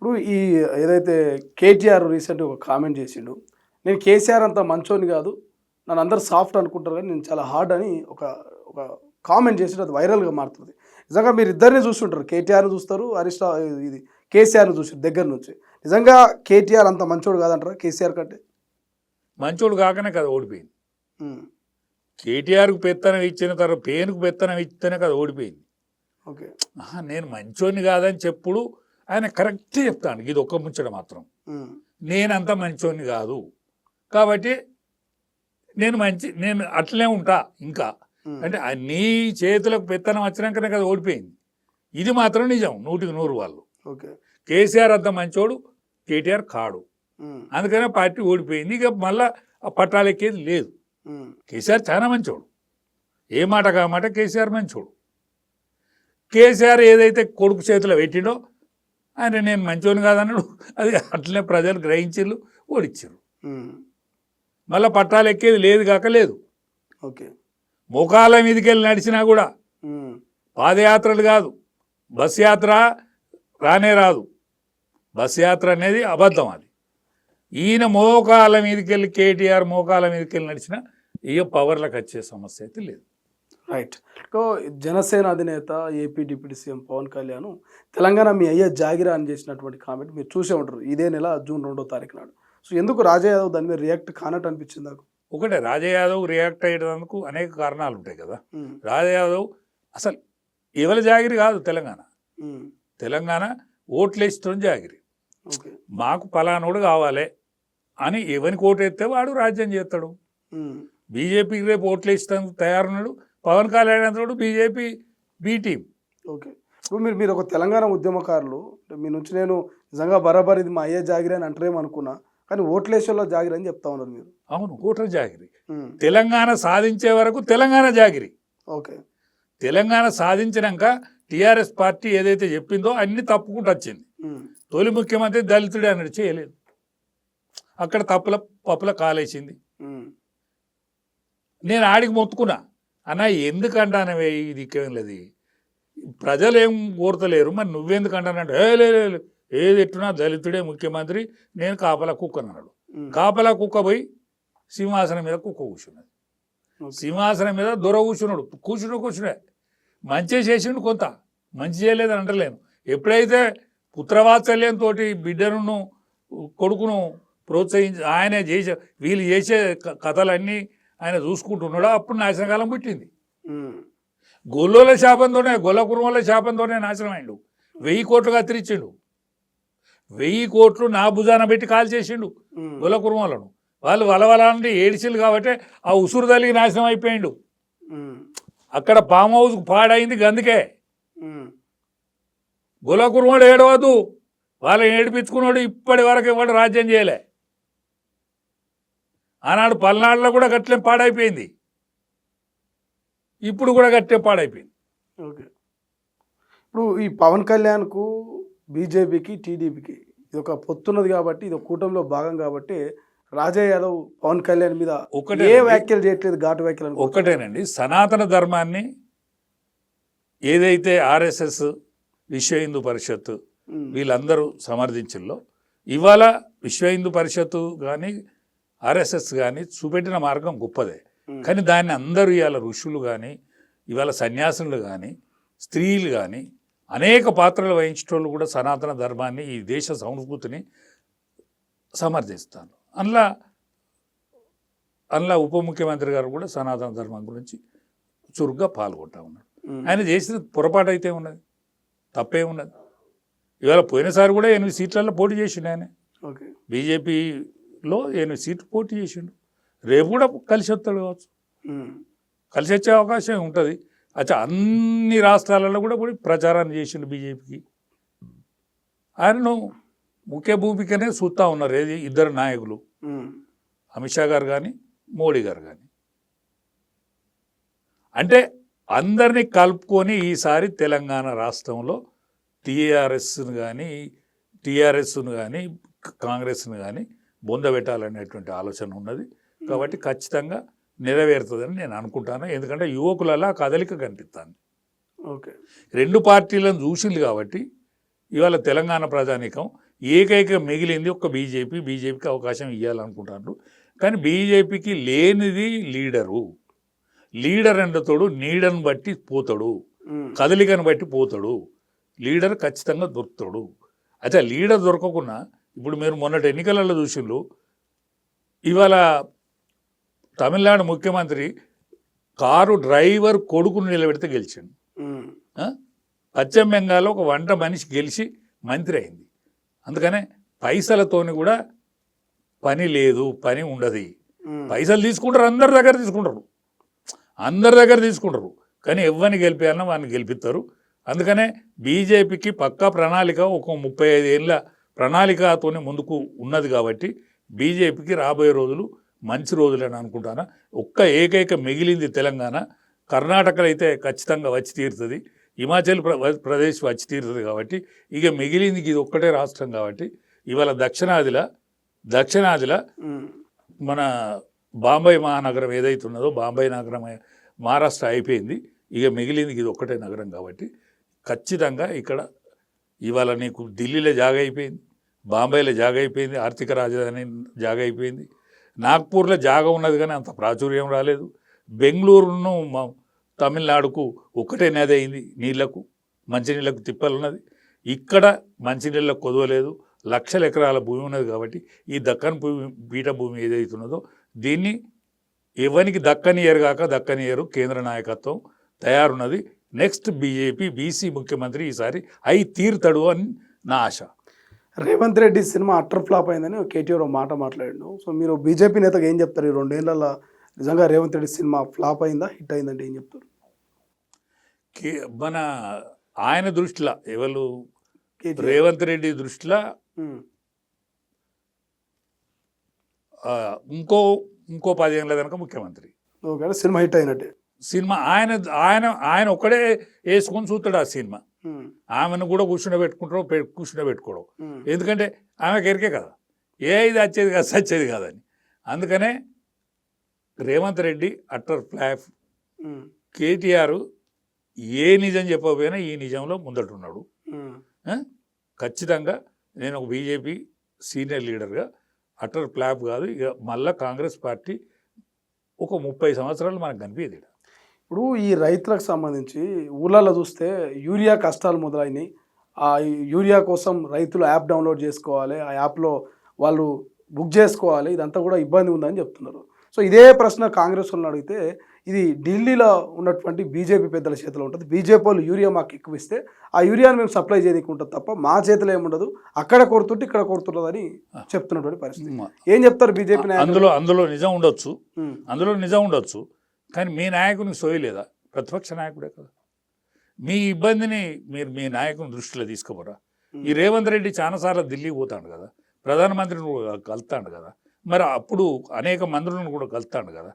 ఇప్పుడు ఈ ఏదైతే కేటీఆర్ రీసెంట్గా ఒక కామెంట్ చేసిండు, నేను కేసీఆర్ అంత మంచోని కాదు, నన్ను అందరు సాఫ్ట్ అనుకుంటారు కానీ నేను చాలా హార్డ్ అని ఒక ఒక కామెంట్ చేసిండు. అది వైరల్గా మారుతుంది. నిజంగా మీరు ఇద్దరిని చూస్తుంటారు, కేటీఆర్ని చూస్తారు, ఇది కేసీఆర్ని చూసారు దగ్గర నుంచి. నిజంగా కేటీఆర్ అంత మంచోడు కాదంటారా కేసీఆర్ కంటే? మంచోడు కాకనే కదా ఓడిపోయింది. కేటీఆర్కు పెత్తనం ఇచ్చిన తర్వాత పేనుకు పెత్తనం ఇస్తేనే కదా ఓడిపోయింది. ఓకే, నేను మంచోని కాదని చెప్పుడు ఆయన కరెక్ట్ చెప్తాను. ఇది ఒక్క ముచ్చట మాత్రం, నేనంత మంచోని కాదు కాబట్టి నేను అట్లనే ఉంటా ఇంకా అంటే నీ చేతులకు పెత్తనం వచ్చినాకనే కదా ఓడిపోయింది. ఇది మాత్రం నిజం 100% వాళ్ళు. కేసీఆర్ అంత మంచోడు, కేటీఆర్ కాడు, అందుకనే పార్టీ ఓడిపోయింది. ఇక మళ్ళా ఆ పట్టాలెక్కేది లేదు. కేసీఆర్ చాలా మంచోడు, ఏ మాట కామాట కేసీఆర్ మంచోడు. కేసీఆర్ ఏదైతే కొడుకు చేతిలో పెట్టిండో ఆయన నేను మంచోని కాదన్నాడు, అది అట్లనే ప్రజలు గ్రహించిర్రు, ఓడిచ్చారు. మళ్ళీ పట్టాలు ఎక్కేది లేదు కాక లేదు. ఓకే, మోకాళ్ళ మీదకి వెళ్ళి నడిచినా కూడా పాదయాత్రలు కాదు, బస్ యాత్ర రానే రాదు. బస్ యాత్ర అనేది అబద్ధం. అది ఈయన మోకాళ్ళ మీదకి వెళ్ళి కేటీఆర్ మోకాళ్ళ మీదకి వెళ్ళి నడిచినా ఇక పవర్లకు వచ్చే సమస్య అయితే లేదు. రైట్. జనసేన అధినేత AP deputy CM Pawan Kalyan Telangana మీ అయ్యే జాగిరా అని చేసినటువంటి కామెంట్ మీరు చూసే ఉంటారు ఇదే నెల జూన్ 2వ తారీఖు నాడు. సో ఎందుకు రాజా యాదవ్ దాని మీద రియాక్ట్ కానట్టు అనిపించింది నాకు? ఒకటే, రాజా యాదవ్ రియాక్ట్ అయ్యేందుకు అనేక కారణాలు ఉంటాయి కదా. రాజా యాదవ్ అసలు ఎవరి జాగిరి కాదు తెలంగాణ ఓట్లేసిన జాగిరి. మాకు పలానోడు కావాలి అని ఎవరికి ఓటు వేస్తే వాడు రాజ్యం చేస్తాడు. బీజేపీకి రేపు ఓట్లు ఇస్తానికి తయారున్నాడు. పవన్ కళ్యాణ్ తోడు బీజేపీ బి టీం. ఓకే, ఇప్పుడు మీరు ఒక తెలంగాణ ఉద్యమకారులు, మీ నుంచి నేను నిజంగా బరాబర్ ఇది మా అయ్యే జాగిరి అని అంటారేమో అనుకున్నా, కానీ ఓట్లేశ్వర్లో జాగిరి అని చెప్తా ఉన్నారు మీరు. అవును, ఓట్ల జాగిరి. తెలంగాణ సాధించే వరకు తెలంగాణ జాగిరి. ఓకే, తెలంగాణ సాధించినాక టీఆర్ఎస్ పార్టీ ఏదైతే చెప్పిందో అన్ని తప్పుకుంటూ వచ్చింది. తొలి ముఖ్యమంత్రి దళితుడే అన్నది చేయలేదు, అక్కడ పప్పుల కాలేసింది. నేను ఆడికి మొత్తుకున్నా, అన్న ఎందుకంటానవే ఇది లేదు, ప్రజలు ఏం కోరతలేరు, మరి నువ్వెందుకు అంటానంటే లేదు ఏది ఎట్టునా దళితుడే ముఖ్యమంత్రి, నేను కాపలా కుక్క అన్నాడు. కాపలా కుక్క పోయి సింహాసనం మీద కుక్క కూర్చున్నది, సింహాసనం మీద దొర కూర్చునే మంచి చేసిండు, కొంత మంచి చేయలేదని అంటలేను. ఎప్పుడైతే పుత్రవాత్సల్యంతో బిడ్డను కొడుకును ప్రోత్సహించి ఆయన వీళ్ళు చేసే కథలన్నీ ఆయన చూసుకుంటున్నాడు, అప్పుడు నాశనకాలం పుట్టింది. గొల్లోల శాపంతోనే, గొల్ల కుర్మల శాపంతోనే నాశనం అయిండు. 1000 కోట్లు కత్తిరించిండు, 1000 కోట్లు నా భుజాన పెట్టి కాల్ చేసిండు గొల్ల కుర్మలను. వాళ్ళు వలవలాంటి ఏడిసిలు కాబట్టి ఆ ఉసురు తల్లికి నాశనం అయిపోయిండు. అక్కడ ఫామ్ హౌస్ పాడైంది గందుకే. గొల్ల కుర్మడు ఏడవద్దు, వాళ్ళని ఏడిపించుకున్నాడు. ఇప్పటి వరకు ఇవాడు రాజ్యం చేయలే. ఆనాడు పల్నాడులో కూడా గట్లే పాడైపోయింది, ఇప్పుడు కూడా గట్టే పాడైపోయింది. ఓకే, ఇప్పుడు ఈ పవన్ కళ్యాణ్కు బీజేపీకి టీడీపీకి ఇది ఒక పొత్తున్నది కాబట్టి, ఇది ఒక కూటమిలో భాగం కాబట్టి రాజా యాదవ్ పవన్ కళ్యాణ్ మీద ఏ వ్యాఖ్యలు చేయట్లేదు, ఘాటు వ్యాఖ్యలు. ఒకటేనండి, సనాతన ధర్మాన్ని ఏదైతే ఆర్ఎస్ఎస్ విశ్వ హిందూ పరిషత్ వీళ్ళందరూ సమర్థించిల్లో, ఇవాళ విశ్వ హిందూ పరిషత్తు కానీ ఆర్ఎస్ఎస్ కానీ చూపెట్టిన మార్గం గొప్పదే. కానీ దాన్ని అందరూ ఇవాళ ఋషులు కానీ ఇవాళ సన్యాసులు కానీ స్త్రీలు కానీ అనేక పాత్రలు వహించేటోళ్ళు కూడా సనాతన ధర్మాన్ని, ఈ దేశ సంస్కృతిని సమర్థిస్తాను. అందులో ఉప ముఖ్యమంత్రి గారు కూడా సనాతన ధర్మం గురించి చురుగ్గా పాల్గొంటా ఉన్నాడు. ఆయన చేసిన పొరపాటు అయితే ఉన్నది, తప్పే ఉన్నది. ఇవాళ పోయినసారి కూడా 8 సీట్లలో పోటీ చేసిండు ఆయన. బీజేపీలో 8 సీట్లు పోటీ చేసిండు. రేపు కూడా కలిసి వస్తాడు కావచ్చు, కలిసి వచ్చే అవకాశం ఉంటుంది. అన్ని రాష్ట్రాలలో కూడా పోయి ప్రచారాన్ని చేసిండు బీజేపీకి. ఆయనను ముఖ్య భూమికనే చూస్తూ ఉన్నారు ఏది ఇద్దరు నాయకులు, అమిత్ షా గారు కానీ మోడీ గారు కానీ. అంటే అందరినీ కలుపుకొని ఈసారి తెలంగాణ రాష్ట్రంలో టీఆర్ఎస్ను కానీ కాంగ్రెస్ను కానీ బొందబెట్టాలనేటువంటి ఆలోచన ఉన్నది. కాబట్టి ఖచ్చితంగా నెరవేరుతుందని నేను అనుకుంటాను. ఎందుకంటే యువకులలో కదలిక కనిపిస్తాను. ఓకే, 2 పార్టీలను చూసింది కాబట్టి ఇవాళ తెలంగాణ ప్రజానీకం ఏకైక మిగిలింది ఒక బీజేపీకి అవకాశం ఇవ్వాలనుకుంటున్నారు. కానీ బీజేపీకి లేనిది లీడర్ తోడు నీడను బట్టి పోతాడు, కదలికను బట్టి పోతాడు. లీడర్ ఖచ్చితంగా దొరుకుతాడు. అయితే లీడర్ దొరకకుండా ఇప్పుడు మీరు మొన్నటి ఎన్నికలలో చూసిండ్రు, ఇవాళ తమిళనాడు ముఖ్యమంత్రి కారు డ్రైవర్ కొడుకును నిలబెడితే గెలిచాడు. పశ్చిమ బెంగాల్లో ఒక వంట మనిషి గెలిచి మంత్రి అయింది. అందుకనే పైసలతోని కూడా పని లేదు, పని ఉండదు. పైసలు తీసుకుంటారు, అందరి దగ్గర తీసుకుంటారు, కానీ ఎవరిని గెలిపేయాలన్నా వాడిని గెలిపిస్తారు. అందుకనే బీజేపీకి పక్కా ప్రణాళిక, ఒక 35 ఏళ్ళ ప్రణాళికతోనే ముందుకు ఉన్నది. కాబట్టి బీజేపీకి రాబోయే రోజులు మంచి రోజులని అనుకుంటాను. ఏకైక మిగిలింది తెలంగాణ. కర్ణాటకలో అయితే ఖచ్చితంగా వచ్చి తీరుతుంది, హిమాచల్ ప్రదేశ్ వచ్చి తీరుతుంది. కాబట్టి ఇక మిగిలింది ఇది ఒక్కటే రాష్ట్రం. కాబట్టి ఇవాళ దక్షిణాదిల మన బాంబే మహానగరం ఏదైతే ఉన్నదో, బాంబే నగరం మహారాష్ట్ర అయిపోయింది. ఇక మిగిలింది ఇది ఒక్కటే నగరం. కాబట్టి ఖచ్చితంగా ఇక్కడ ఇవాళ నీకు ఢిల్లీలో జాగ అయిపోయింది, బాంబేలో జాగ అయిపోయింది, ఆర్థిక రాజధాని జాగ అయిపోయింది. నాగ్పూర్లో జాగ ఉన్నది కానీ అంత ప్రాచుర్యం రాలేదు. బెంగళూరును తమిళనాడుకు ఒక్కటే నది అయింది, మంచినీళ్ళకు తిప్పలున్నది. ఇక్కడ మంచినీళ్ళకు కొదవలేదు, లక్షల ఎకరాల భూమి ఉన్నది. కాబట్టి ఈ దక్కన్ పీఠభూమి ఏదైతున్నదో దీన్ని ఎవరికి దక్కనియరు కేంద్ర నాయకత్వం తయారున్నది. నెక్స్ట్ బీజేపీ బీసీ ముఖ్యమంత్రి ఈసారి అయి తీరుతాడు అని నా ఆశ. Revanth Reddy cinema utter flop అయిందని కేటీఆర్ మాట మాట్లాడాడు. సో మీరు బీజేపీ నేతగా ఏం చెప్తారు? ఈ 2 ఏళ్లలో నిజంగా రేవంత్ రెడ్డి సినిమా ఫ్లాప్ అయిందా, హిట్ అయిందంటే ఏం చెప్తారు? మన ఆయన దృష్టిలో ఎవరు, రేవంత్ రెడ్డి దృష్టిలో ఇంకో 10 ఏళ్ళ కనుక ముఖ్యమంత్రి. ఓకే, సినిమా హిట్ అయినట్టే. సినిమా ఆయన ఒక్కడే వేసుకొని చూస్తాడు ఆ సినిమా. ఆమెను కూడా కూర్చుండబెట్టుకోవడం. ఎందుకంటే ఆమెకి ఎరికే కదా, ఇది వచ్చేది కాదని. అందుకనే రేవంత్ రెడ్డి అట్టర్ ఫ్లాప్. కేటీఆర్ ఏ నిజం చెప్పకపోయినా ఈ నిజంలో ముందటున్నాడు. ఖచ్చితంగా నేను ఒక బీజేపీ సీనియర్ లీడర్గా అట్టర్ ఫ్లాప్ కాదు. ఇక మళ్ళీ కాంగ్రెస్ పార్టీ ఒక 30 సంవత్సరాలు మనకు కనిపించేది. ఇప్పుడు ఈ రైతులకు సంబంధించి ఊళ్ళల్లో చూస్తే యూరియా కష్టాలు మొదలైనవి. ఆ యూరియా కోసం రైతులు యాప్ డౌన్లోడ్ చేసుకోవాలి, ఆ యాప్లో వాళ్ళు బుక్ చేసుకోవాలి. ఇదంతా కూడా ఇబ్బంది ఉందని చెప్తున్నారు. సో ఇదే ప్రశ్న కాంగ్రెస్ వాళ్ళని అడిగితే ఇది ఢిల్లీలో ఉన్నటువంటి బీజేపీ పెద్దల చేతిలో ఉంటుంది. బీజేపీ వాళ్ళు యూరియా మాకు ఎక్కువ ఇస్తే ఆ యూరియాను మేము సప్లై చేయడానికి ఉంటుంది తప్ప మా చేతిలో ఏముండదు, అక్కడ కొడుతుంటే ఇక్కడ కొడుతున్నదని చెప్తున్నటువంటి పరిస్థితి. ఏం చెప్తారు బీజేపీ నాయకులు? అందులో నిజం ఉండొచ్చు, కానీ మీ నాయకునికి సోయలేదా? ప్రతిపక్ష నాయకుడే కదా. మీ ఇబ్బందిని మీరు మీ నాయకుని దృష్టిలో తీసుకోపోరా? ఈ రేవంత్ రెడ్డి చాలాసార్లు ఢిల్లీకి పోతాడు కదా, ప్రధానమంత్రిని కూడా కలుతాడు కదా, మరి అప్పుడు అనేక మంత్రులను కూడా కలుతాడు కదా,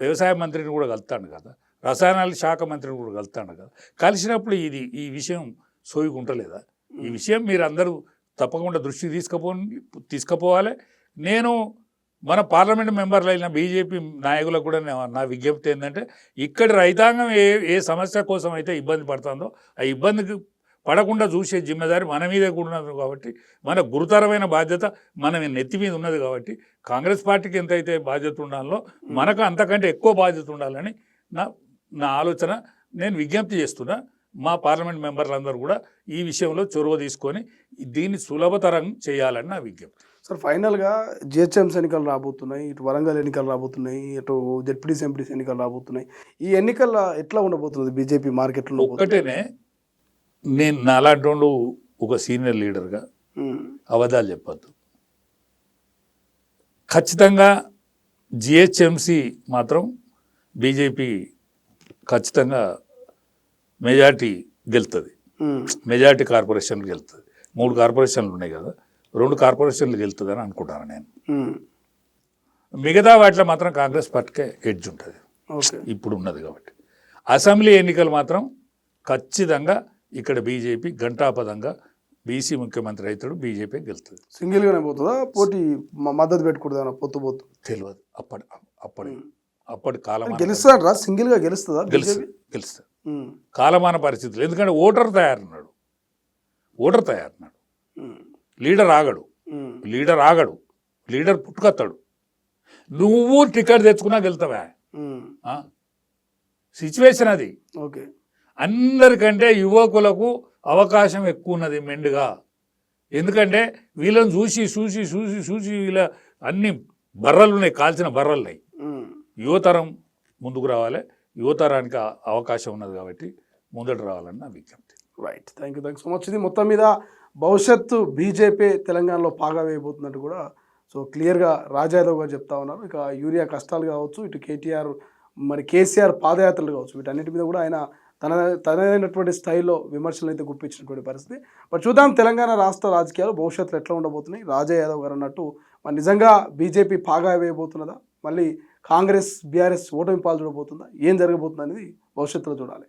వ్యవసాయ మంత్రిని కూడా కలుతాడు కదా, రసాయనాల శాఖ మంత్రిని కూడా కలుతాడు కదా. కలిసినప్పుడు ఈ విషయం సోయుకుంటలేదా? ఈ విషయం మీరు అందరూ తప్పకుండా దృష్టికి తీసుకుపోవాలి. నేను మన పార్లమెంట్ మెంబర్లు అయిన బీజేపీ నాయకులకు కూడా నా విజ్ఞప్తి ఏంటంటే, ఇక్కడ రైతాంగం ఏ సమస్య కోసం అయితే ఇబ్బంది పడుతుందో ఆ ఇబ్బందికి పడకుండా చూసే జిమ్మెదారి మన మీదే కూడా ఉన్నది. కాబట్టి మన గురుతరమైన బాధ్యత మన నెత్తి మీద ఉన్నది. కాబట్టి కాంగ్రెస్ పార్టీకి ఎంతైతే బాధ్యత ఉండాలో మనకు అంతకంటే ఎక్కువ బాధ్యత ఉండాలని నా ఆలోచన. నేను విజ్ఞప్తి చేస్తున్నా, మా పార్లమెంట్ మెంబర్లందరూ కూడా ఈ విషయంలో చొరవ తీసుకొని దీన్ని సులభతరం చేయాలని నా విజ్ఞప్తి. సార్, ఫైనల్గా జిహెచ్ఎంసీ ఎన్నికలు రాబోతున్నాయి, ఇటు వరంగల్ ఎన్నికలు రాబోతున్నాయి, ఇటు జెడ్పీటీసీ ఎంపీటీసీ ఎన్నికలు రాబోతున్నాయి. ఈ ఎన్నికల్లో ఎట్లా ఉండబోతుంది బీజేపీ మార్కెట్లో? ఒక్కటేనే, నేను నాలాంటి వాళ్ళు ఒక సీనియర్ లీడర్గా అబద్ధాలు చెప్పద్దు. ఖచ్చితంగా జిహెచ్ఎంసీ మాత్రం బీజేపీ ఖచ్చితంగా మెజార్టీ గెలుతుంది. మెజార్టీ కార్పొరేషన్లు గెలుతుంది. 3 కార్పొరేషన్లు ఉన్నాయి కదా, 2 కార్పొరేషన్లు గెలుతుందని అనుకుంటాను నేను. మిగతా వాటిలో మాత్రం కాంగ్రెస్ పార్టీకే ఎడ్జ్ ఉంటుంది ఇప్పుడు ఉన్నది. కాబట్టి అసెంబ్లీ ఎన్నికలు మాత్రం ఖచ్చితంగా ఇక్కడ బీజేపీ గంటాపదంగా బీసీ ముఖ్యమంత్రి అవుతాడు, బీజేపీ గెలుతుంది. సింగిల్గానే పోతుందా, పోటీ మద్దతు పెట్టుకుంటుందా? పొత్తు తెలియదు. అప్పటి కాలం గెలుస్తారా? సింగిల్గా గెలుస్తుందా? గెలుస్తుంది కాలమాన పరిస్థితులు. ఎందుకంటే ఓటర్ తయారున్నాడు. లీడర్ ఆగడు, లీడర్ పుట్టుకొస్తాడు. నువ్వు టికెట్ తెచ్చుకున్నా గెలుతావా? సిచ్యువేషన్ అది. ఓకే, అందరికంటే యువకులకు అవకాశం ఎక్కువ ఉన్నది మెండుగా. ఎందుకంటే వీళ్ళని చూసి చూసి చూసి చూసి వీళ్ళ అన్ని బర్రలు ఉన్నాయి, కాల్చిన బర్రలు ఉన్నాయి. యువతరం ముందుకు రావాలి, యువతరానికి అవకాశం ఉన్నది కాబట్టి ముందట రావాలని నా విజ్ఞప్తి. Right, thank you so much. ఇది మొత్తం మీద భవిష్యత్తు బీజేపీ తెలంగాణలో పాగా వేయబోతున్నట్టు కూడా సో క్లియర్గా రాజా యాదవ్ గారు చెప్తా ఉన్నారు. ఇక యూరియా కష్టాలు కావచ్చు, ఇటు కేటీఆర్ మరి కేసీఆర్ పాదయాత్రలు కావచ్చు, వీటన్నిటి మీద కూడా ఆయన తనదైనటువంటి స్టైల్లో విమర్శలు అయితే గుప్పించినటువంటి పరిస్థితి. బట్ చూద్దాం తెలంగాణ రాష్ట్ర రాజకీయాలు భవిష్యత్తులో ఎట్లా ఉండబోతున్నాయి. రాజా యాదవ్ గారు అన్నట్టు మరి నిజంగా బీజేపీ పాగా వేయబోతున్నదా, మళ్ళీ కాంగ్రెస్ బీఆర్ఎస్ ఓటమి పాలు చూడబోతుందా, ఏం జరగబోతుంది అనేది భవిష్యత్తులో చూడాలి.